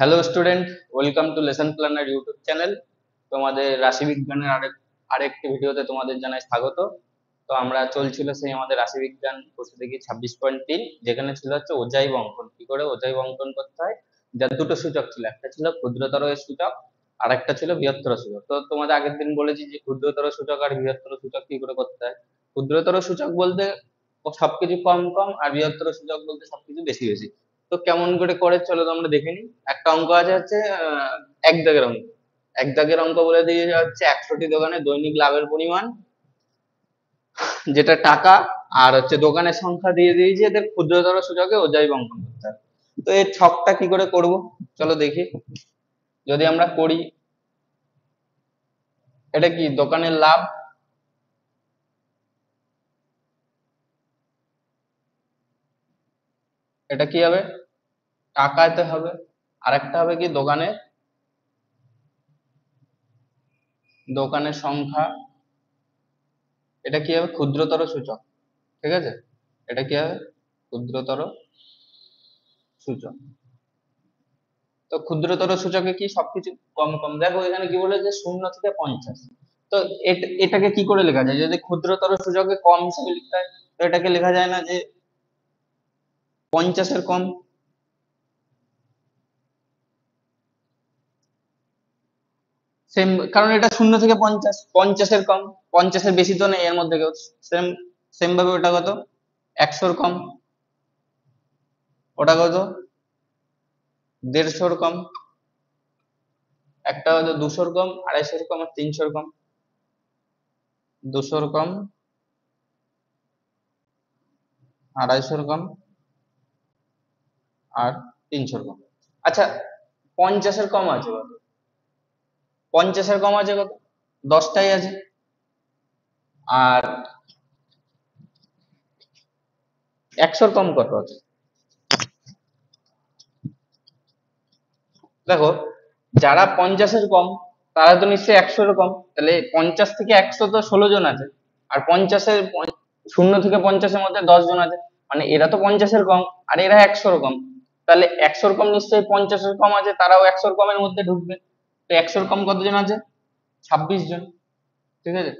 Hello student, welcome to lesson planner YouTube channel. তোমাদের রাশিবিজ্ঞানের আরেকটি ভিডিওতে তোমাদের জানাই স্বাগত। তো আমরা চলছিল সেই আমাদের রাশিবিজ্ঞান কোর্স দেখি 26.3, যেখানে ছিল হচ্ছে অজাইব অঙ্কন। কি করে অজাইব অঙ্কন করতে হয়, যার দুটো সূচক ছিল, একটা ছিল ক্ষুদ্রতর এর সূচক আর একটা ছিল বৃহত্তর সূচক। তো তোমাদের আগের দিন বলেছি যে ক্ষুদ্রতর সূচক আর বৃহত্তর সূচক কি করে করতে হয়। ক্ষুদ্রতর সূচক বলতে সবকিছু কম কম, আর বৃহত্তর সূচক বলতে সবকিছু বেশি বেশি। তো কেমন করে চলো তো আমরা দেখে নিই। একটা অঙ্ক আছে হচ্ছে এক দাগের অঙ্ক। এক দাগের অঙ্ক বলে দিয়ে হচ্ছে 100টি দোকানে দৈনিক লাভের পরিমাণ, যেটা টাকা, আর হচ্ছে দোকানের সংখ্যা দিয়ে দিয়েছে, এদের ক্ষুদ্রতর সূচকে অজাইব অঙ্কন করতে হবে। তো এর ছকটা কি করে করব, চলো দেখি। যদি আমরা করি, এটা কি দোকানের লাভ, এটা কি হবে টাকাতে হবে, আর একটা হবে কি দোকানের দোকানের সংখ্যা, এটা কি হবে ক্ষুদ্রতর সূচক। ঠিক আছে, এটা কি হবে ক্ষুদ্রতর সূচক। তো ক্ষুদ্রতর সূচকে কি সবকিছু কম কম, দেখো এখানে কি বলেছে 0 থেকে 50। তো এটাকে কি করে লেখা যায়, যদি ক্ষুদ্রতর সূচকে কম হিসেবে লিখতে হয়, তো এটাকে লেখা যায় না যে 50-এর কম? সেম, কারণ এটা 0 থেকে 50, 50-এর কম, 50-এর বেশি তো নেই এর মধ্যে কেউ। সেম সেম ভাবে ওটা কত, 100-র কম, ওটা কত 150-র কম, একটা হলো 200-র কম, 250-র কম, আর 300-র কম। 200-র কম, 250-র কম, আর 300-র কম। আচ্ছা, 50-এর কম আছে কত? 50-এর কম আছে কত, 10টাই আছে। আর 100-র কম কত আছে? দেখো, যারা 50-এর কম তারা তো নিশ্চয়ই 100-এর কম, তাহলে 50 থেকে 100 তো 16 জন আছে। আর 0 থেকে 50-এর মধ্যে 10 জন আছে, মানে এরা তো 50-এর কম, আর এরা 100-এর কম। তাহলে 100-এর কম নিশ্চয়ই 50-এর কম আছে, তারাও 100-এর কমের মধ্যে ঢুকবে। তো 100-এর কম কতজন আছে, 26 জন। ঠিক আছে,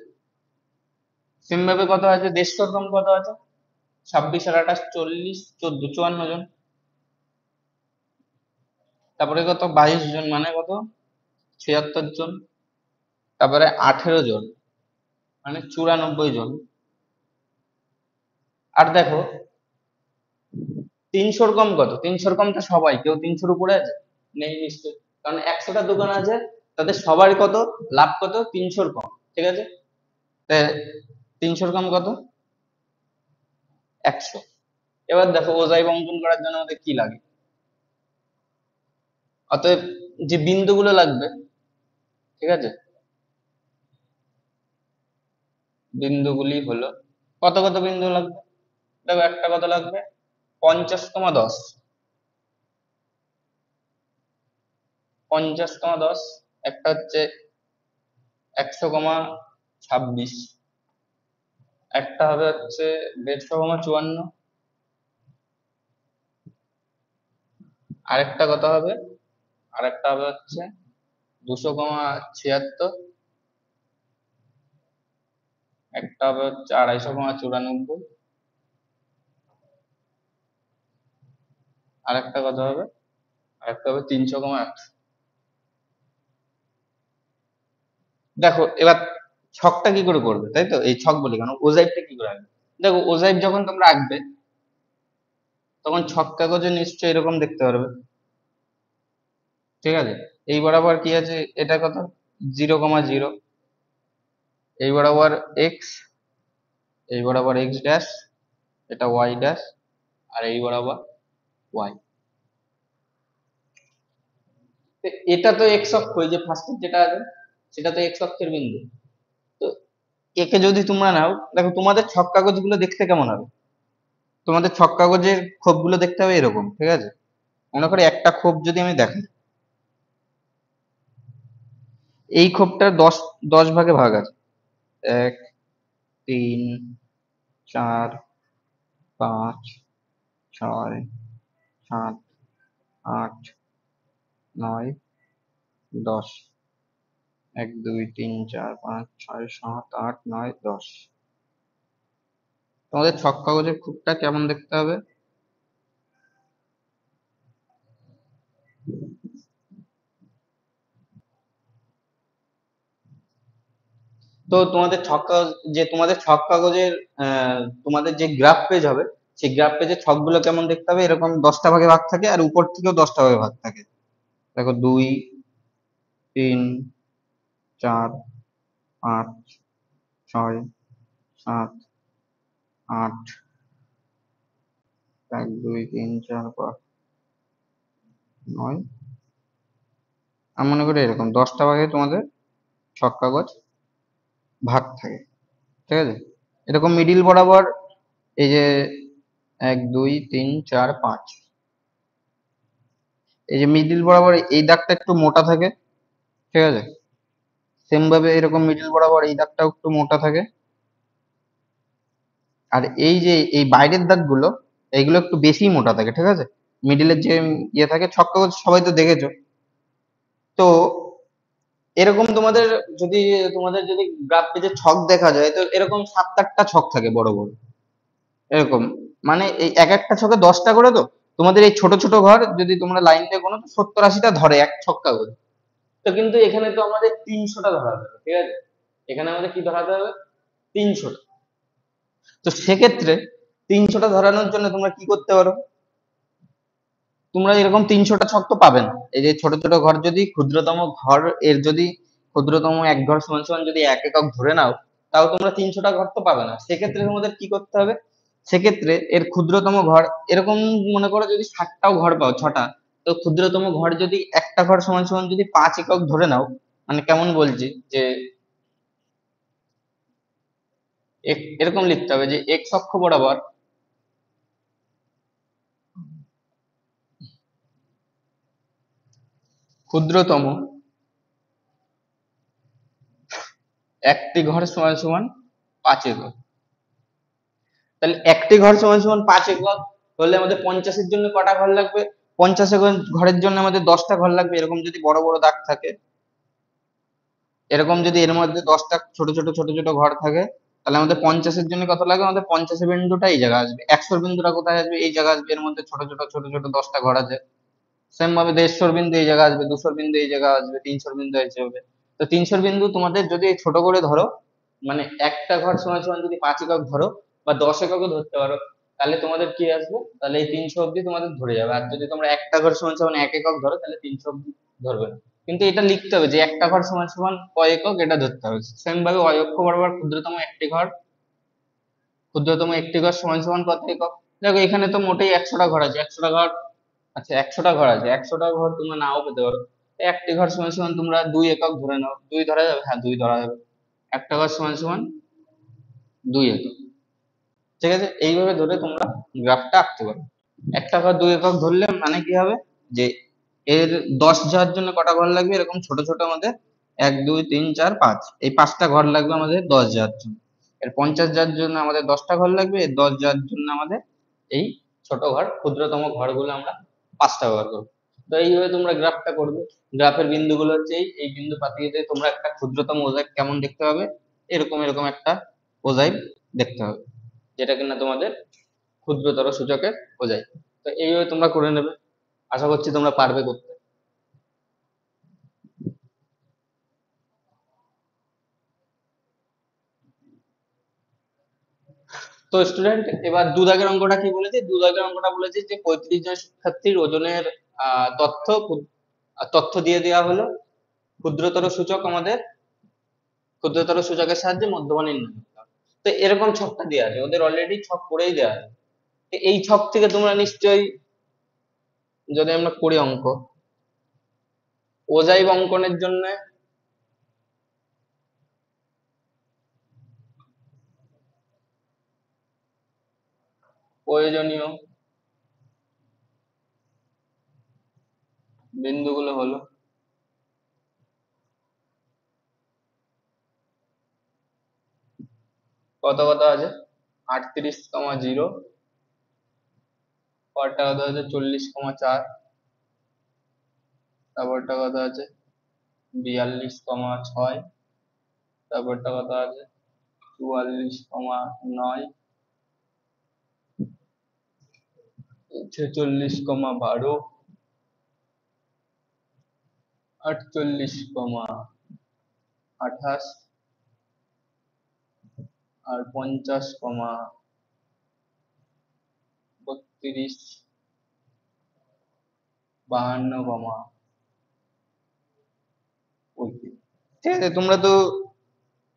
সেম ভাবে কত আছে 150-এর কম কত আছে, 26 আর 28 40, 14, 54 জন। তারপরে কত 22 জন, মানে কত 76 জন। তারপরে 18 জন, মানে 94 জন। আর দেখো 300-র কম কত, 300-র কম তো সবাই, কেউ 300-র উপরে আছে? নেই নিশ্চয়, কারণ 100টা দোকান আছে, তাদের সবারই কত লাভ, কত 300-র কম। ঠিক আছে, তা 300-র কম কত, 100। এবার দেখো অজাইব অঙ্কন করার জন্য আমাদের কি লাগে, অতএব যে বিন্দুগুলো লাগবে, ঠিক আছে, বিন্দুগুলি হলো, কত কত বিন্দু লাগবে। দেখো একটা কত লাগবে, 50, 10, 50, 10। একটা হচ্ছে 100, 26। একটা হবে হচ্ছে 150, 54। আরেকটা কত হবে, আরেকটা হবে হচ্ছে 200, 76। একটা হবে হচ্ছে 250, 94। আরেকটা কত হবে, আরেকটা হবে 300, 100। দেখো এবার ছকটা কি করে করবে, তাই তো, এই ছক বলি কেন, ওজাইবটা কি করে আঁকবে। দেখো ওজাইব যখন তোমরা আঁকবে, তখন ছক কাগজে নিশ্চয়ই এরকম দেখতে পারবে। ঠিক আছে, এই বরাবর কি আছে, এটা কত 0, 0। এই বরাবর এক্স, এই বরাবর এক্স ড্যাশ, এটা ওয়াই ড্যাশ, আর এই বরাবর ওয়াই। এটা তো এক্স অক্ষ, এই যে ফার্স্ট যেটা আছে সেটা তো এক্স অক্ষের বিন্দু। তো একে যদি তোমরা নাও, দেখো তোমাদের ছক কাগজ গুলো দেখতে কেমন হবে, তোমাদের ছক কাগজের খোপ গুলো দেখতে হবে এরকম। ঠিক আছে, মনে করি একটা খোপ যদি আমি দেখাই, এই খোপটার 10 10 ভাগে ভাগ আছে, 1, 3, 4, 5, 6, 7, 8, 9 10, 1 2 3 4 5 6 7 8 9 10। তোমাদের ছক কাগজের খুঁটটা কেমন দেখতে হবে? তো তোমাদের ছক কাগজ, যে তোমাদের ছক কাগজের তোমাদের যে গ্রাফ পেজ হবে, সেই গ্রাফ পেজের ছকগুলো কেমন দেখতে হবে? এরকম 10টা ভাগে ভাগ থাকে, আর উপর থেকেও 10টা ভাগে ভাগ থাকে। দেখো 2 3 4 5 6 7 8, 1 2 3 4 5 9। আমি মনে করি এরকম 10টা ভাগে তোমাদের ছক কাগজ ভাগ থাকে, ঠিক আছে? এরকম মিডিল বরাবর এই যে 1 2 3 4 5, এই যে মিডিল বরাবর এই দাগটা একটু মোটা থাকে, ঠিক আছে? সেম ভাবে এরকম মিডিল বরাবর এই দাগটাও একটু মোটা থাকে। আর এই যে এই বাইরের দাগগুলো, এইগুলো একটু বেশি মোটা থাকে, ঠিক আছে? মিডিলের যে ইয়ে থাকে, ছক কাগজ সবাই তো দেখেছো। তো এরকম তোমাদের যদি গ্রাফ পেজে ছক দেখা যায়, তো এরকম 7-8টা ছক থাকে বড় বড়, এরকম। মানে এই এক একটা ছকে 10টা করে। তো তোমাদের এই ছোট ছোট ঘর যদি তোমরা লাইন দিয়ে কোনো, তো 70-80টা ধরে এক ছক্কা করে। তো কিন্তু এখানে তো আমাদের 300টা ধরাতে হবে, ঠিক আছে? এখানে আমাদের কি ধরাতে হবে? 300টা। তো সেক্ষেত্রে 300টা ধরানোর জন্য তোমরা কি করতে পারো? তোমরা এরকম 300টা ছক তো পাবে না। এই যে ছোট ছোট ঘর, যদি ক্ষুদ্রতম ঘর এর যদি ক্ষুদ্রতম এক ঘর সমান সমান যদি 1 একক ধরে নাও, তাও তোমরা 300টা ঘর তো পাবে না। সেক্ষেত্রে তোমাদের কি করতে হবে? সেক্ষেত্রে এর ক্ষুদ্রতম ঘর, এরকম মনে করো যদি 60টাও ঘর পাও, 6টা, তো ক্ষুদ্রতম ঘর যদি একটা ঘর সমান সমান যদি 5 একক ধরে নাও, মানে কেমন বলছি যে এরকম লিখতে হবে যে x অক্ষ বরাবর ক্ষুদ্রতম একটি ঘর সমান সমান 5 একক। তাহলে একটি ঘর সমান সমান 5 একক হলে আমাদের 50-এর জন্য কটা ঘর লাগবে? 50 একক ঘরের জন্য আমাদের 10টা ঘর লাগবে। এরকম যদি বড় বড় দাগ থাকে, এরকম যদি এর মধ্যে 10টা ছোট ছোট ছোট ছোট ঘর থাকে, তাহলে আমাদের 50-এর জন্য কত লাগবে? আমাদের 50 বিন্দুটা এই জায়গায় আসবে। 100 বিন্দুটা কোথায় আসবে? এই জায়গায় আসবে। এর মধ্যে ছোট ছোট ছোট ছোট 10টা ঘর আছে। সেম ভাবে 150 বিন্দু এই জায়গায় আসবে, 200 বিন্দু এই জায়গায় আসবে, 300 বিন্দু এই যাবে। তো 300 বিন্দু তোমাদের যদি এই ছোট করে ধরো, মানে একটা ঘর সমান সমান যদি 5 একক ধরো বা 10 এককও ধরতে পারো, তাহলে তোমাদের কি আসবে? তাহলে এই 300 অব্দি তোমাদের ধরে যাবে। আর যদি তোমরা একটা ঘর সমান সমান 1 একক ধরো, তাহলে 300 অব্দি ধরবে না। কিন্তু এটা লিখতে হবে যে একটা ঘর সমান সমান কয় একক, এটা ধরতে হবে। সেম ভাবে y অক্ষ বরাবর ক্ষুদ্রতম একটি ঘর সমান সমান কত একক। দেখো এখানে তো মোটেই 100টা ঘর আছে, 100টা ঘর। আচ্ছা, 100টা ঘর আছে, 100টা ঘর তোমরা নাও পেতে পারো। একটি ঘর সমান সমান তোমরা 2 একক ধরে নাও। 2 ধরা যাবে? হ্যাঁ, 2 ধরা যাবে। একটা ঘর সমান সমান 2 একক, ঠিক আছে? এইভাবে ধরে তোমরা গ্রাফটা আঁকতে পারো। একটা ঘর 2 একক ধরলে মানে কি হবে? যে এর 10 যাওয়ার জন্য কটা ঘর লাগবে? এরকম ছোট ছোট আমাদের 1 2 3 4 5, এই 5টা ঘর লাগবে আমাদের 10 যাওয়ার জন্য। এর 50 যাওয়ার জন্য আমাদের 10টা ঘর লাগবে। এর 10 যাওয়ার জন্য আমাদের এই ছোট ঘর, ক্ষুদ্রতম ঘরগুলো আমরা 5টা ব্যবহার করবো। তো এইভাবে তোমরা গ্রাফটা করবে। গ্রাফের বিন্দুগুলো হচ্ছে এই বিন্দু পাতিয়ে দিয়ে তোমরা একটা ক্ষুদ্রতম মোজাইক কেমন দেখতে হবে? এরকম এরকম একটা মোজাইক দেখতে হবে, যেটা কিনা তোমাদের ক্ষুদ্রতর সূচকে বোঝায়। তো এইভাবে তোমরা করে নেবে। আশা করছি তোমরা পারবে করতে। তো স্টুডেন্ট, এবার দুদাগের অঙ্কটা কি বলেছে? দুদাগের অঙ্কটা বলেছে যে 35 জন শিক্ষার্থীর ওজনের তথ্য দিয়ে দেওয়া হলো। ক্ষুদ্রতর সূচক আমাদের ক্ষুদ্রতর সূচকের সাহায্যে মধ্যমা নির্ণয় করতে হবে। তো এরকম ছকটা দেওয়া আছে, ওদের অলরেডি ছক করেই দেওয়া আছে। তো এই ছক থেকে তোমরা নিশ্চয়ই, যদি আমরা করি অঙ্ক, ওজাইব অঙ্কনের জন্য প্রয়োজনীয় বিন্দুগুলো হলো, কত কত আছে? 38,0, পরটা কত আছে? 40,4, তারপরটা কত আছে 42,6, তারপরটা কত আছে 44,9, 46,12, 48,28 আর 50,32, 52,35। ঠিক আছে, তোমরা তো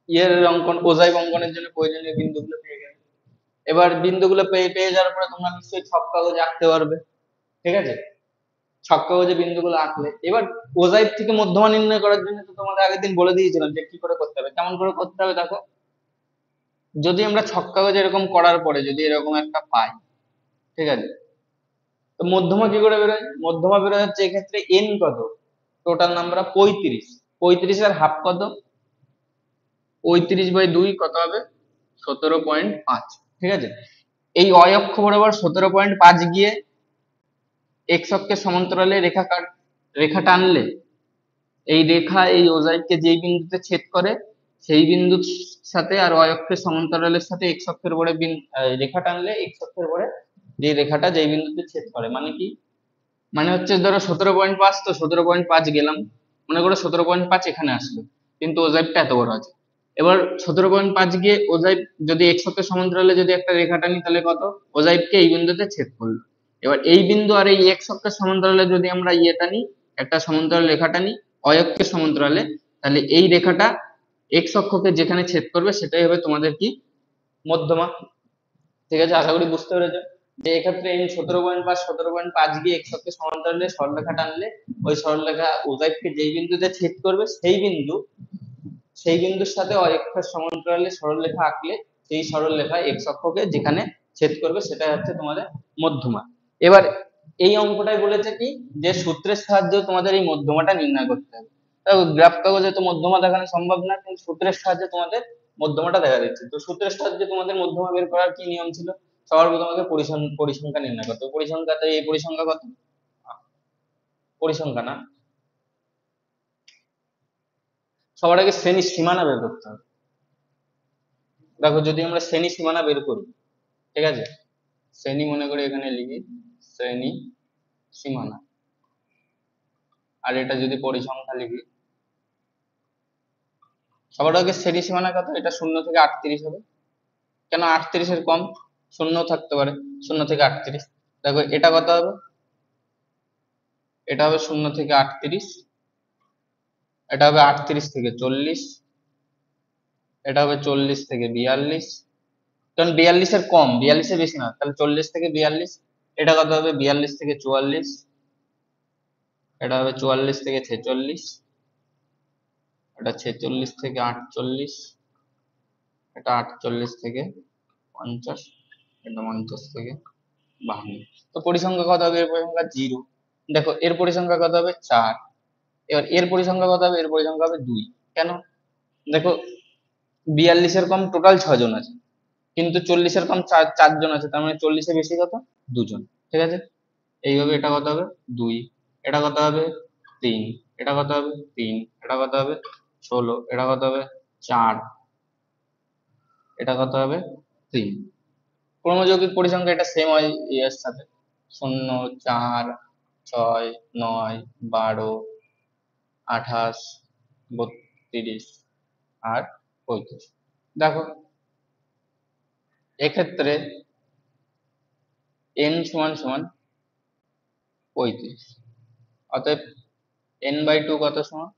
ইয়ের অঙ্কন ওজাইভ অঙ্কনের জন্য প্রয়োজনীয় বিন্দুগুলো পেয়ে গেলে। এবার বিন্দুগুলো পেয়ে পেয়ে যাওয়ার পরে তোমরা নিশ্চয়ই ছক কাগজে আঁকতে পারবে। ঠিক আছে, ছক কাগজে বিন্দুগুলো আঁকলে এবার ওজাইভ থেকে মধ্যমা নির্ণয় করার জন্য তো তোমাদের আগের দিন বলে দিয়েছিলাম যে কি করে করতে হবে। কেমন করে করতে হবে দেখো, যদি আমরা ছক কাগজে এরকম করার পরে যদি এরকম একটা পাই, ঠিক আছে, তো মধ্যমা কি করে বেরোয়? মধ্যমা বেরোয় হচ্ছে এক্ষেত্রে এন কত, টোটাল নাম্বার 35, 35 আর হাফ কত, 35/2 কত হবে 17.5। ঠিক আছে, এই অয় অক্ষ বরাবর 17.5 গিয়ে এক্স অক্ষের সমান্তরালে রেখা টানলে এই রেখা এই ওজাইভকে যেই বিন্দুতে ছেদ করে সেই বিন্দুর সাথে আর অয় অক্ষের সমান্তরালের সাথে এক্স অক্ষের উপরে রেখা টানলে এক্স অক্ষের উপরে যে রেখাটা যেই বিন্দুতে ছেদ করে, মানে কি, মানে হচ্ছে ধরো 17.5, তো 17.5 গেলাম, মনে করো 17.5 এখানে আসলো, কিন্তু ওজাইভটা এত বড় আছে। এবার 17.5 গিয়ে ওজাইভ যদি এক্স অক্ষের সমান্তরালে যদি একটা রেখা টানি তাহলে কত, ওজাইভকে এই বিন্দুতে ছেদ করলো। এবার এই বিন্দু আর এই এক্স অক্ষের সমান্তরালে যদি আমরা ইয়ে টানি, একটা সমান্তরাল রেখা টানি অয় অক্ষের সমান্তরালে, তাহলে এই রেখাটা এক্স অক্ষকে যেখানে ছেদ করবে সেটাই হবে তোমাদের কি, মধ্যমা। ঠিক আছে, আশা করি বুঝতে পেরেছো যে এক্ষেত্রে এই 17.5 গিয়ে এক্স অক্ষের সমান্তরালে সরলরেখা টানলে ওই সরলরেখা ওজাইভকে যেই বিন্দুতে ছেদ করবে সেই বিন্দুর সাথে অয় অক্ষের সমান্তরালে সরলরেখা আঁকলে সেই সরলরেখা এক্স অক্ষকে যেখানে ছেদ করবে সেটাই হচ্ছে তোমাদের মধ্যমা। এবার এই অঙ্কটাই বলেছে কি, যে সূত্রের সাহায্যে তোমাদের এই মধ্যমাটা নির্ণয় করতে হবে। গ্রাফ কাগজে তো মধ্যমা দেখানো সম্ভব না, কিন্তু সূত্রের সাহায্যে তোমাদের মধ্যমাটা দেখা দিচ্ছে। তো সূত্রের সাহায্যে তোমাদের মধ্যমা বের করার কি নিয়ম ছিল, সবার প্রথমে তোমাকে পরিসংখ্যা নির্ণয় করতে হবে। পরিসংখ্যাতে এই পরিসংখ্যা কত, পরিসংখ্যা না, সবার আগে শ্রেণীর সীমানা বের করতে হবে। দেখো যদি আমরা শ্রেণী সীমানা বের করি, ঠিক আছে, শ্রেণী মনে করি এখানে লিখি শ্রেণী সীমানা, আর এটা যদি পরিসংখ্যা লিখি, সবার আগে শ্রেণী সীমানা কত, এটা 0 থেকে 38 হবে। কেন 38 এর কম, শূন্য থাকতে পারে, 0 থেকে 38। দেখো এটা কত হবে, এটা হবে 0 থেকে 38, এটা হবে 38 থেকে 40, এটা হবে 40 থেকে 42, কারণ 42 এর কম, 42 এর বেশি না, তাহলে 40 থেকে 42। এটা কত হবে 42 থেকে 44, এটা হবে 44 থেকে 46, এটা 46 থেকে 48, এটা 48 থেকে 50, এটা 50 থেকে 52। তো পরিসংখ্যা কত হবে, এর পরিসংখ্যা 0। দেখো এর পরিসংখ্যা কত হবে 4। এবার এর পরিসংখ্যা কত হবে, এর পরিসংখ্যা হবে 2। কেন, দেখো 42 এর কম টোটাল 6 জন আছে, কিন্তু 40 এর কম 4 জন আছে, তার মানে 40 এর বেশি কত, 2 জন। ঠিক আছে, এইভাবে এটা কত হবে 2, এটা কত হবে 3, এটা কত হবে 3, এটা কত হবে 16, এটা কত হবে 4, এটা কত হবে 3। ক্রমযৌগিক পরিসংখ্যা এটা সেম হয় এর সাথে, 0, 4, 6, 9, 12, 28, 32 আর 35। দেখো এক্ষেত্রে n সমান সমান 35, অতএব n/2 কত সমান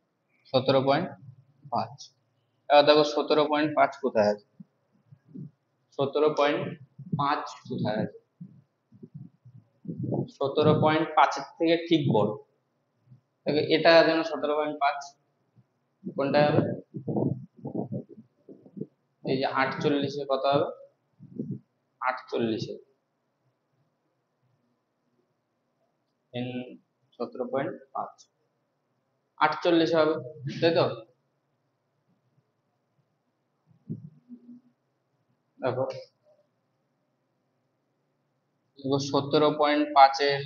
17.5। এবার দেখো 17.5 কোথায় আছে, 17.5 কোথায় আছে, 17.5 এর থেকে ঠিক বড়। দেখো এটা যেন 17.5, কোনটা হবে, এই যে 48 এ কত হবে, 48 এ n 17.5, 48 হবে, তাই তো। দেখো 17.5 এর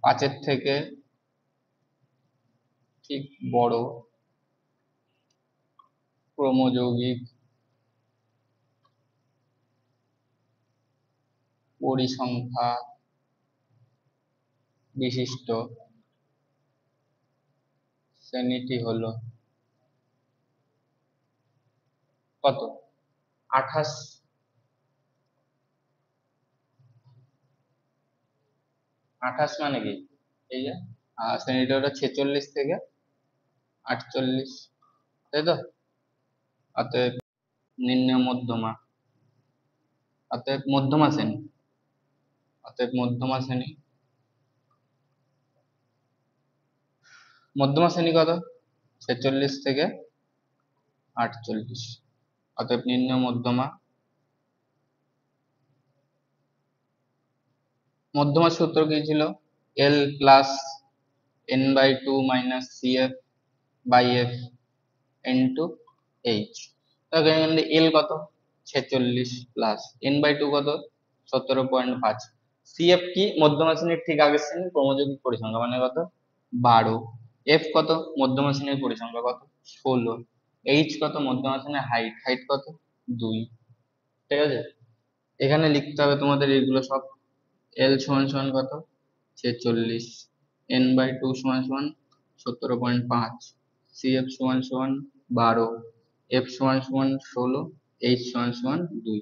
5-এর থেকে ঠিক বড় ক্রমযৌগিক পরিসংখ্যা বিশিষ্ট শ্রেণীটি হলো কত? 28। 28 মানে কি? এই যে শ্রেণীটা হলো 46 থেকে 48, তাই তো? অতএব নির্ণয় মধ্যমা, অতএব মধ্যমা শ্রেণী, অতএব মধ্যমা শ্রেণী, মধ্যমা শ্রেণী কত? 46 থেকে 48, অতএব নির্ণয় মধ্যমা। মধ্যমার সূত্র কি ছিল? L plus n/2 minus CF by F into H। এখানে L কত? 46 প্লাস n/2 কত? 17.5। CF কি? মধ্যমা শ্রেণীর ঠিক আগের শ্রেণী ক্রমযৌগিক পরিসংখ্যা মানে কত? 12। F কত? মধ্যমা শ্রেণীর পরিসংখ্যা কত? 16। H কত? মধ্যমা শ্রেণীর হাইট, হাইট কত? 2। ঠিক আছে, এখানে লিখতে হবে তোমাদের এগুলো সব। L সমান সমান কত? 46, n/2 সমান সমান 17.5, CF সমান সমান 12, F সমান সমান 16, H সমান সমান 2।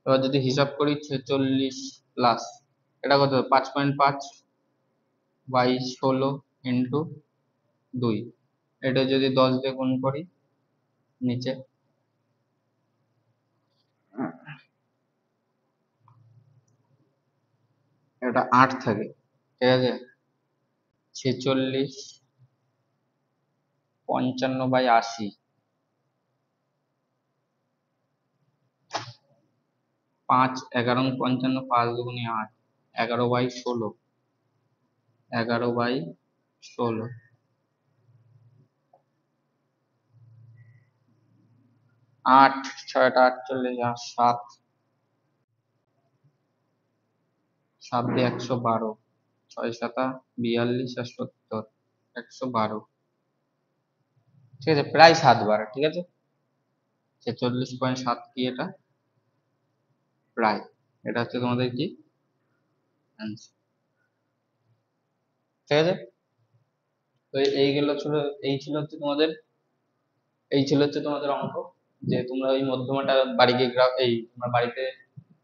এবার যদি হিসাব করি 46 প্লাস এটা কত? 5.5 বাই 16 ইন্টু 2, এটা যদি 10 দিয়ে গুণ করি নিচে, এটা 8 থাকে, ঠিক আছে? 46 55/80, 5 11 55, 5 দুগুণে 8, 11/16, 11/16, 8 6টা 48 আর 7 7 দিয়ে 112, 6 7 42 আর 70, 112, ঠিক আছে? প্রায় 7 বার, ঠিক আছে? 46.7 কি এটা? প্রায়, এটা হচ্ছে তোমাদের কি অ্যান্সার, ঠিক আছে? তো এইগুলো ছিল, এই ছিল হচ্ছে তোমাদের, এই ছিল হচ্ছে তোমাদের অঙ্ক। যে তোমরা ওই মধ্যমাটা বাড়ি গিয়ে গ্রাফ, এই তোমরা বাড়িতে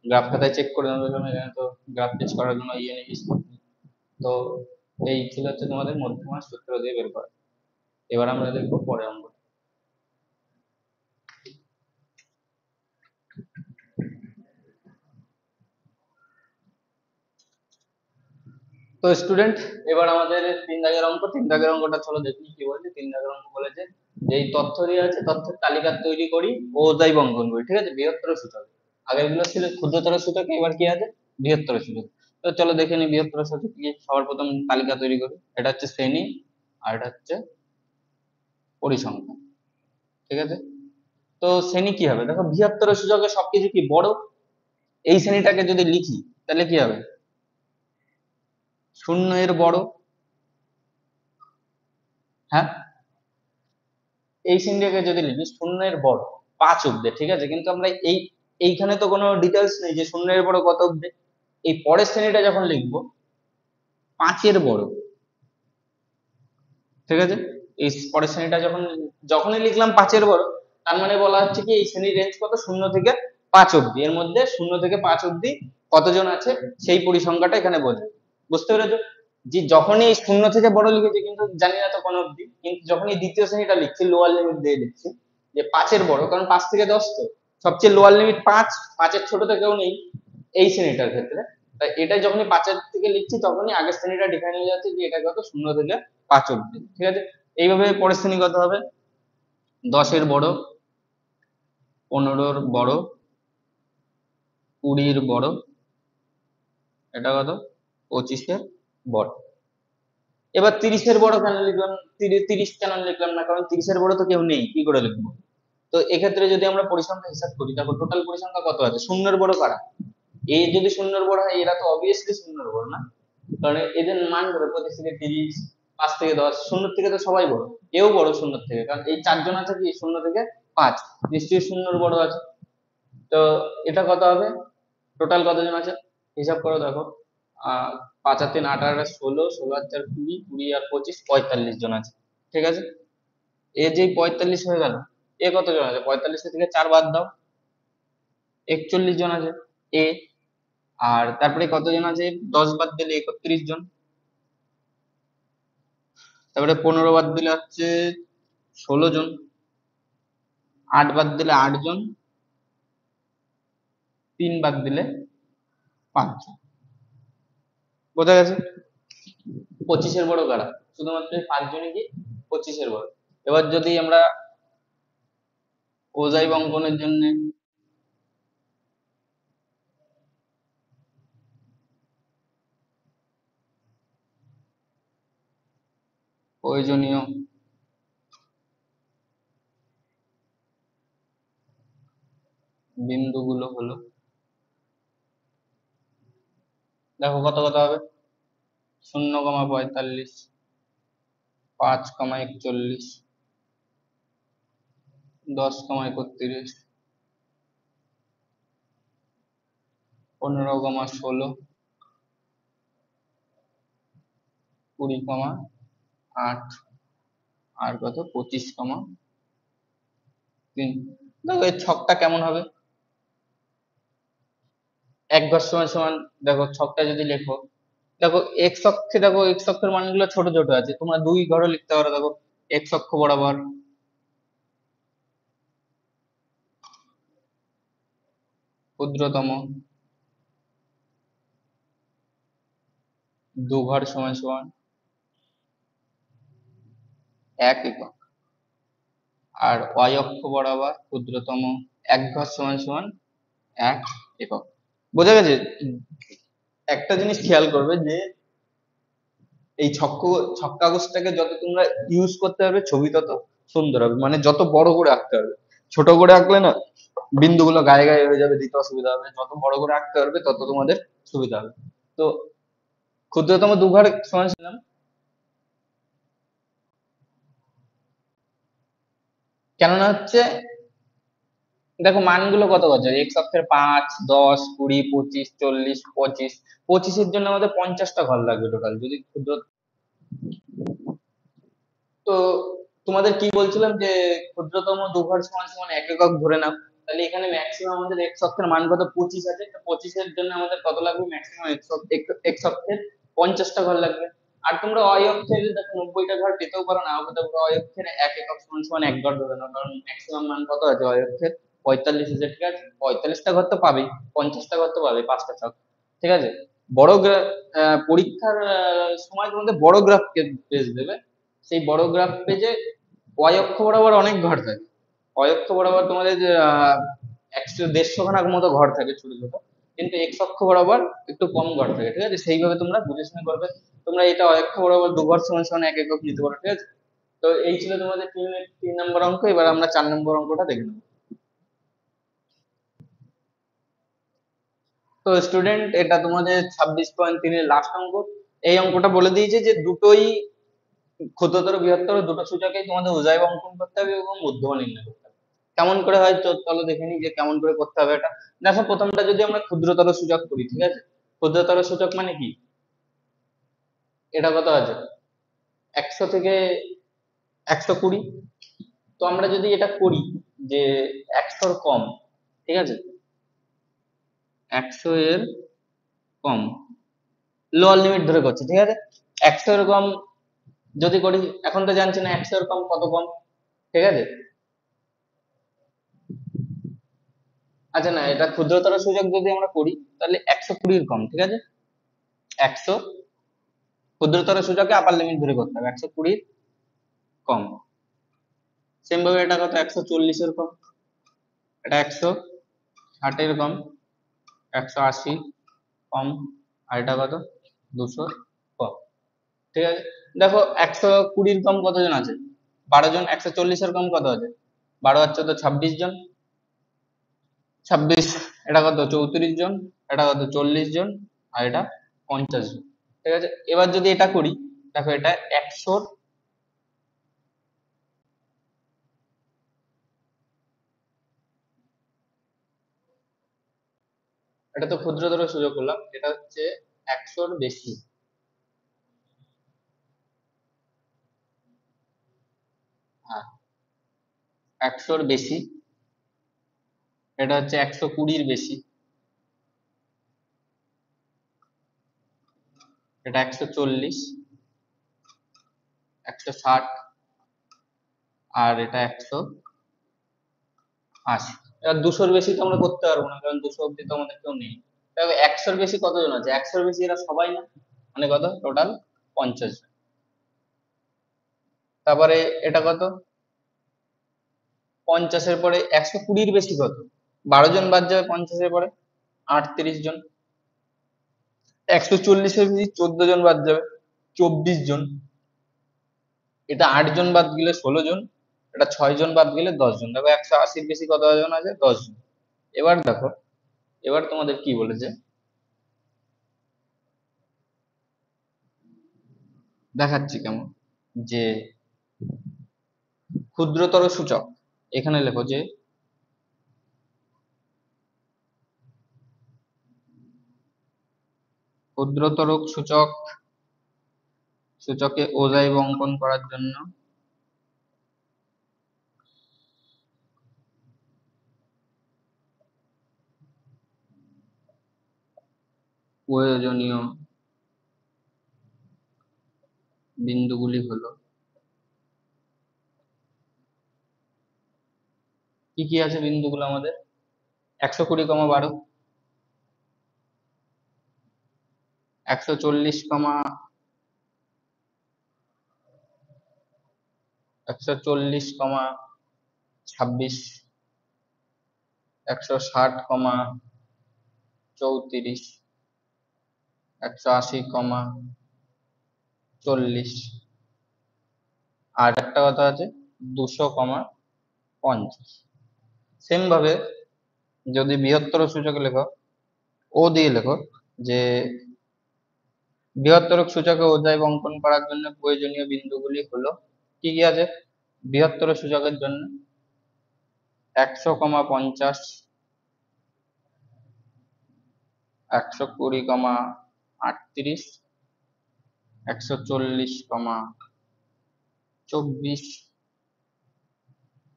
গ্রাফ খাতায় চেক করে নেবে, কারণ এখানে তো গ্রাফ টেস্ট করার জন্য ইয়ে নেই। তো এই ছিল হচ্ছে তোমাদের মধ্যমার সূত্র দিয়ে বের করা। এবার আমরা দেখবো পরে অঙ্ক। তো স্টুডেন্ট, এবার আমাদের 3 দাগের অঙ্ক। 3 দাগের অঙ্কটা চলো দেখি কি বলছে। 3 দাগের অঙ্ক বলেছে যে এই তথ্য দিয়ে আছে, তথ্যের তালিকা তৈরি করি ও অধ্যায় অঙ্কন করি, ঠিক আছে? বৃহত্তর সূচক, আগের গুলো ছিল ক্ষুদ্রতর সূচক, এবার কি আছে? বৃহত্তর সূচক। তো চলো দেখে নি বৃহত্তর সূচক কি। সবার প্রথম তালিকা তৈরি করি। এটা হচ্ছে শ্রেণী আর এটা হচ্ছে পরিসংখ্যান, ঠিক আছে? তো শ্রেণী কি হবে? দেখো বৃহত্তর সূচকে সবকিছু কি বড়, এই শ্রেণীটাকে যদি লিখি তাহলে কি হবে? 0 এর বড়, হ্যাঁ, এই শ্রেণীটাকে যদি লিখি 0 এর বড় 5 অব্দি, ঠিক আছে? কিন্তু আমরা এইখানে তো কোনো ডিটেলস নেই যে 0 এর বড় কত অব্দি। এই পরের শ্রেণীটা যখন লিখবো 5 এর বড়, ঠিক আছে? এই পরের শ্রেণীটা যখনই লিখলাম 5 এর বড়, তার মানে বলা হচ্ছে কি এই শ্রেণীর রেঞ্জ কত? 0 থেকে 5 অব্দি। এর মধ্যে 0 থেকে 5 অব্দি কতজন আছে সেই পরিসংখ্যাটা এখানে বোঝায়। বুঝতে পেরেছো? যে যখনই এই 0 থেকে বড় লিখেছি কিন্তু জানি না তো কোন অব্দি, কিন্তু যখনই দ্বিতীয় শ্রেণীটা লিখছি লোয়ার লিমিট দিয়ে লিখছি যে 5 এর বড়, কারণ 5 থেকে 10 তো সবচেয়ে লোয়ার লিমিট 5, 5 এর ছোট তো কেউ নেই এই শ্রেণীটার ক্ষেত্রে। তাই এটা যখনই 5 এর থেকে লিখছি তখনই আগের শ্রেণীটা ডিফাইন হয়ে যাচ্ছে যে এটা কত? 0 থেকে 5 অব্দি, ঠিক আছে? এইভাবে পরের শ্রেণী কত হবে? 10 এর বড়, 15 এর বড়, 20 এর বড়, এটা কত? 25 এর বড়। এবার 30 এর বড় কেন লিখলাম? 30 কেন লিখলাম না? কারণ 30 এর বড় তো কেউ নেই, কি করে লিখবো? তো এক্ষেত্রে যদি আমরা পরিসংখ্যা হিসাব করি, দেখো টোটাল পরিসংখ্যা কত আছে? 0 এর বড় কারা? এই যদি 0 এর বড় হয় এরা তো অবভিয়াসলি 0 এর বড় না, কারণ এদের মান ধরো 25 থেকে 30, 5 থেকে 10, শূন্য থেকে তো সবাই বড়, এও বড় শূন্য থেকে, কারণ এই 4 জন আছে কি শূন্য থেকে 5, নিশ্চয়ই শূন্যর বড় আছে। তো এটা কত হবে, টোটাল কতজন আছে হিসাব করো দেখো। 5 আর 3 8 আর 16, 16 আর 4 20, 20 আর 25 45 জন আছে, ঠিক আছে। এ যেই 45 হয়ে গেল, এ কতজন আছে, 45 থেকে 4 বাদ দাও, 41 জন আছে এ। আর তারপরে কতজন আছে, 10 বাদ দিলে 31 জন, তারপরে 15 বাদ দিলে হচ্ছে 16 জন, 8 বাদ দিলে 8 জন, 3 বাদ দিলে 5 জন। বোঝা গেছে? 25-এর বড় কারা, শুধুমাত্র এই 5 জনই কি 25-এর বড়। এবার যদি আমরা ওজাইভ অঙ্কনের জন্য প্রয়োজনীয় বিন্দুগুলো হলো, দেখো কত কত হবে, 0,45, 5,41, 10,31, 15,16, 20,8, আর কত 25,3। দেখো এই ছকটা কেমন হবে, এক ঘর সমান সমান, দেখো ছকটা যদি লেখো, দেখো এক্স অক্ষে, দেখো এক্স অক্ষের মানগুলো ছোট ছোট আছে, তোমরা 2 ঘরও লিখতে পারো। দেখো এক্স অক্ষ বরাবর ক্ষুদ্রতম 2 ঘর সমান সমান 1 একক, আর ওয়াই অক্ষ বরাবর ক্ষুদ্রতম 1 ঘর সমান সমান 1 একক। বোঝা গেছে? একটা জিনিস খেয়াল করবে যে এই ছক কাগজটাকে যত তোমরা ইউজ করতে পারবে ছবি তত সুন্দর হবে, মানে যত বড় করে আঁকতে পারবে। ছোট করে আঁকলে না বিন্দুগুলো গায়ে গায়ে হয়ে যাবে, দিতে অসুবিধা হবে। যত বড় করে আঁকতে পারবে তত তোমাদের সুবিধা হবে। তো ক্ষুদ্রতম 2 ঘর সমান সমান, কেননা হচ্ছে দেখো মানগুলো কত কত, এক্স অক্ষের 5, 10, 20, 25, 40, 25, 25-এর জন্য আমাদের 50টা ঘর লাগবে টোটাল, যদি ক্ষুদ্র। তো তোমাদের কি বলছিলাম যে ক্ষুদ্রতম 2 ঘর সমান সমান 1 একক ধরে নাও, তাহলে এখানে ম্যাক্সিমাম আমাদের এক্স অক্ষের মান কত 25 আছে, তো 25-এর জন্য আমাদের কত লাগবে, ম্যাক্সিমাম এক্স অক্ষের 50টা ঘর লাগবে। আর তোমরা ওয়াই অক্ষের দেখো 90টা ঘর পেতেও পারো, নাও পেতে পারো। ওয়াই অক্ষের 1 একক সমান সমান 1 ঘর ধরে নাও, কারণ ম্যাক্সিমাম মান কত আছে ওয়াই অক্ষের, 45 আছে, ঠিক আছে। 45টা ঘর তো পাবেই, 50টা ঘর তো পাবে, 5টা ছক, ঠিক আছে। বড় পরীক্ষার সময় তোমাদের বড় গ্রাফ পেজ দেবে, সেই বড় গ্রাফ পেজে ওয়াই অক্ষ বরাবর অনেক ঘর থাকে, ওয়াই অক্ষ বরাবর তোমাদের 100-150 খানার মতো ঘর থাকে ছোট ছোট, কিন্তু এক্স অক্ষ বরাবর একটু কম ঘর থাকে, ঠিক আছে। সেইভাবে তোমরা বুঝে শুনে করবে। তোমরা এটা ওয়াই অক্ষ বরাবর 2 ঘর সমান সমান 1 একক নিতে পারো, ঠিক আছে। তো এই ছিল তোমাদের 3 নম্বর অঙ্ক। এবার আমরা 4 নম্বর অঙ্কটা দেখে নেবো। তো স্টুডেন্ট, এটা তোমাদের 26.3-এর লাস্ট অঙ্ক। এই অঙ্কটা বলে দিয়েছে যে দুটোই ক্ষুদ্রতর বৃহত্তর দুটো সূচকে তোমাদের উজাইব অঙ্কন করতে হবে এবং মধ্যমা নির্ণয় করতে হবে। কেমন করে হয় চলো দেখে নিই যে কেমন করে করতে হবে এটা। দেখো প্রথমটা যদি আমরা ক্ষুদ্রতর সূচক করি, ঠিক আছে। ক্ষুদ্রতর সূচক মানে কি, এটা কত আছে, 100 থেকে 120। তো আমরা যদি এটা করি যে 100-র কম, ঠিক আছে, 100 এর কম, লোয়ার লিমিট ধরে করছি, ঠিক আছে। 100 এর কম যদি করি, এখন তো জানছি না 100 এর কম কত কম, ঠিক আছে। আচ্ছা না, এটা ক্ষুদ্রতর সূচক যদি আমরা করি তাহলে 120-র কম, ঠিক আছে। 100 ক্ষুদ্রতর সূচকে আপার লিমিট ধরে করতে হবে, 120-র কম। সেম ভাবে এটা কত, 140-এর কম, এটা 160-এর কম, 180 কম, আর এটা কত 200 কম, ঠিক আছে। দেখো 120-র কম কতজন আছে, 12 জন। 140-এর কম কত আছে, 12 আর 14 26 জন, 26, এটা কত 34 জন, এটা কত 40 জন, আর এটা 50 জন, ঠিক আছে। এবার যদি এটা করি, দেখো এটা 100, এটা তো ক্ষুদ্রতর সূচক করলাম, এটা হচ্ছে 100-র বেশি। হ্যাঁ, 100-র বেশি, এটা হচ্ছে 120-র বেশি, এটা 140, 160, আর এটা 180। এবার 200-র বেশি তো আমরা করতে পারবো না, কারণ 200 অব্দি তো আমাদের কেউ নেই। তবে 100-র বেশি কতজন আছে? 100-র বেশি এরা সবাই না, মানে কত টোটাল? 50 জন। তারপরে এটা কত? 50-এর পরে 120-র বেশি কত? 12 জন বাদ যাবে 50-এর পরে, 38 জন। 140-এর বেশি 14 জন বাদ যাবে, 24 জন। এটা 8 জন বাদ গেলে 16 জন, এটা 6 জন বাদ গেলে 10 জন। দেখো 180-র বেশি কতজন আছে? 10 জন। এবার দেখো, এবার তোমাদের কি বলেছে, দেখাচ্ছি কেমন, যে ক্ষুদ্রতর সূচক, এখানে লেখো যে ক্ষুদ্রতর সূচক, সূচকে ওজাইব অঙ্কন করার জন্য প্রয়োজনীয় বিন্দুগুলি হলো, কি কি আছে বিন্দুগুলো আমাদের? 120,12, 140, 140,26, 160,34, 180,40, আর একটা কথা আছে 200,50। সেম ভাবে যদি বৃহত্তর সূচক লেখো, ও দিয়ে লেখো যে বৃহত্তর সূচকে ওজাইব অঙ্কন করার জন্য প্রয়োজনীয় বিন্দুগুলি হলো, কি কি আছে বৃহত্তর সূচকের জন্য? 100,50, 120,38, 140,24,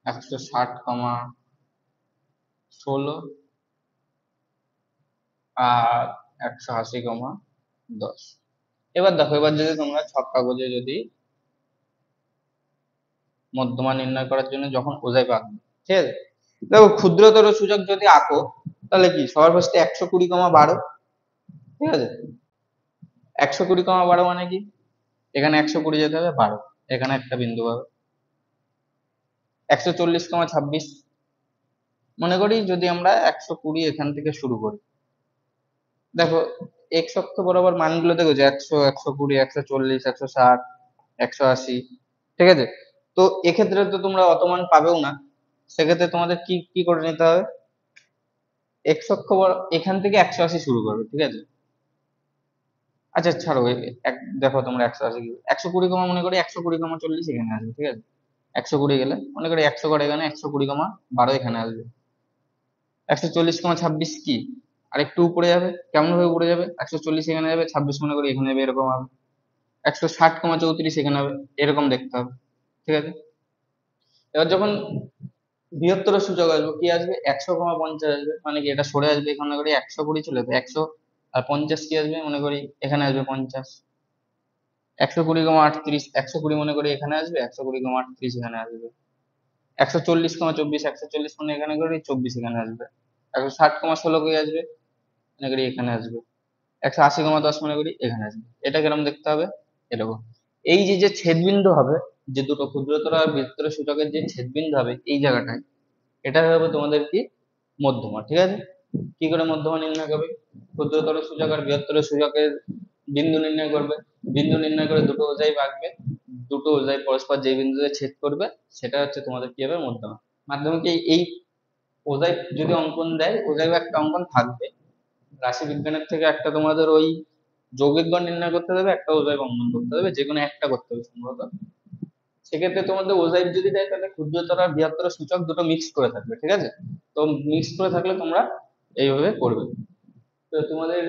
160,16, আর 180,10। এবার দেখো, এবার যদি তোমরা ছক কাগজে যদি মধ্যমা নির্ণয় করার জন্য যখন ওজাইব আঁকবে, ঠিক আছে, দেখো ক্ষুদ্রতর সূচক যদি আঁকো, তাহলে কি সবার ফার্স্টে 120,12, ঠিক আছে। 120,12 মানে কি? এখানে 120 যেতে হবে, 12, এখানে একটা বিন্দু পাবে। 140,26, মনে করি যদি আমরা 120 এখান থেকে শুরু করি, দেখো এক্স অক্ষ বরাবর মানগুলো দেখেছো 100, 120, 140, 160, 180, ঠিক আছে। তো এক্ষেত্রে তো তোমরা অত মান পাবেও না, সেক্ষেত্রে তোমাদের কি কি করে নিতে হবে, এক্স অক্ষ এখান থেকে 180 শুরু করবে, ঠিক আছে। আচ্ছা ছাড়ো, দেখো তোমরা 180 120, মনে করি 120,40 এখানে আসবে, ঠিক আছে। 120 গেলে মনে করি 100 করে এখানে, 120,12 এখানে আসবে। 140,26 কি আর একটু উপরে যাবে, কেমন ভাবে উপরে যাবে? 140 এখানে যাবে, 26 মনে করি এখানে যাবে, এরকম হবে। 160,34 এখানে হবে, এরকম দেখতে হবে, ঠিক আছে। এবার যখন বৃহত্তর সূচক আসবে, কি আসবে? 100,50 আসবে, মানে কি এটা সরে আসবে, এখানে করি 120 চলে যাবে, 100 আর 50 কি আসবে, মনে করি এখানে আসবে 50। 120,38, 120 মনে করি এখানে আসবে, 120,38 এখানে আসবে। 140,24, 140 মানে এখানে করি 24 এখানে আসবে। 160,16 কই আসবে, মনে করি এখানে আসবে। 180,10 মনে করি এখানে আসবে। এটা কিরকম দেখতে হবে? এরকম। এই যে যে ছেদবিন্দু হবে, যে দুটো ক্ষুদ্রতর আর বৃহত্তর সূচকের যে ছেদবিন্দু হবে এই জায়গাটায়, এটা হবে তোমাদের কি মধ্যমা, ঠিক আছে। কি করে মধ্যমা নির্ণয় করবে? ক্ষুদ্রতর সূচক আর বৃহত্তর সূচকের বিন্দু নির্ণয় করবে, বিন্দু নির্ণয় করে দুটো ওজাই আঁকবে, দুটো ওজাই পরস্পর যে বিন্দুতে ছেদ করবে সেটা হচ্ছে তোমাদের কি হবে? মধ্যমা। মাধ্যমিকে এই ওজাই যদি অঙ্কন দেয়, ওজাই একটা অঙ্কন থাকবে। রাশি বিজ্ঞানের থেকে একটা তোমাদের ওই যৌগিক গড় নির্ণয় করতে হবে, একটা ওজাইভ অনুমান করতে হবে, যে কোনো একটা করতে হবে সম্ভবত। সেক্ষেত্রে তোমাদের ওজাইভ যদি দেয় তাহলে ক্ষুদ্রতর আর বৃহত্তর সূচক দুটো মিক্স করে থাকবে, ঠিক আছে? তো মিক্স করে থাকলে তোমরা এইভাবে করবে। তো তোমাদের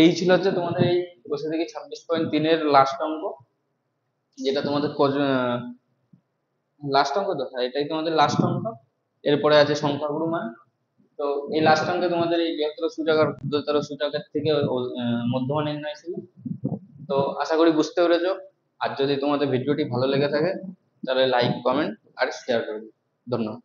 এই ছিল হচ্ছে তোমাদের এই বসে থেকে 26.3-এর লাস্ট অঙ্ক, যেটা তোমাদের লাস্ট অঙ্ক তো, হ্যাঁ এটাই তোমাদের লাস্ট অঙ্ক। এরপরে আছে সংখ্যাগুরু মান। তো এই লাস্ট অঙ্কে তোমাদের এই বৃহত্তর সূচক আর ক্ষুদ্রতর সূচকের থেকে মধ্যমা নির্ণয় ছিল। তো আশা করি বুঝতে পেরেছো। আর যদি তোমাদের ভিডিওটি ভালো লেগে থাকে তাহলে লাইক, কমেন্ট আর শেয়ার করে দিও। ধন্যবাদ।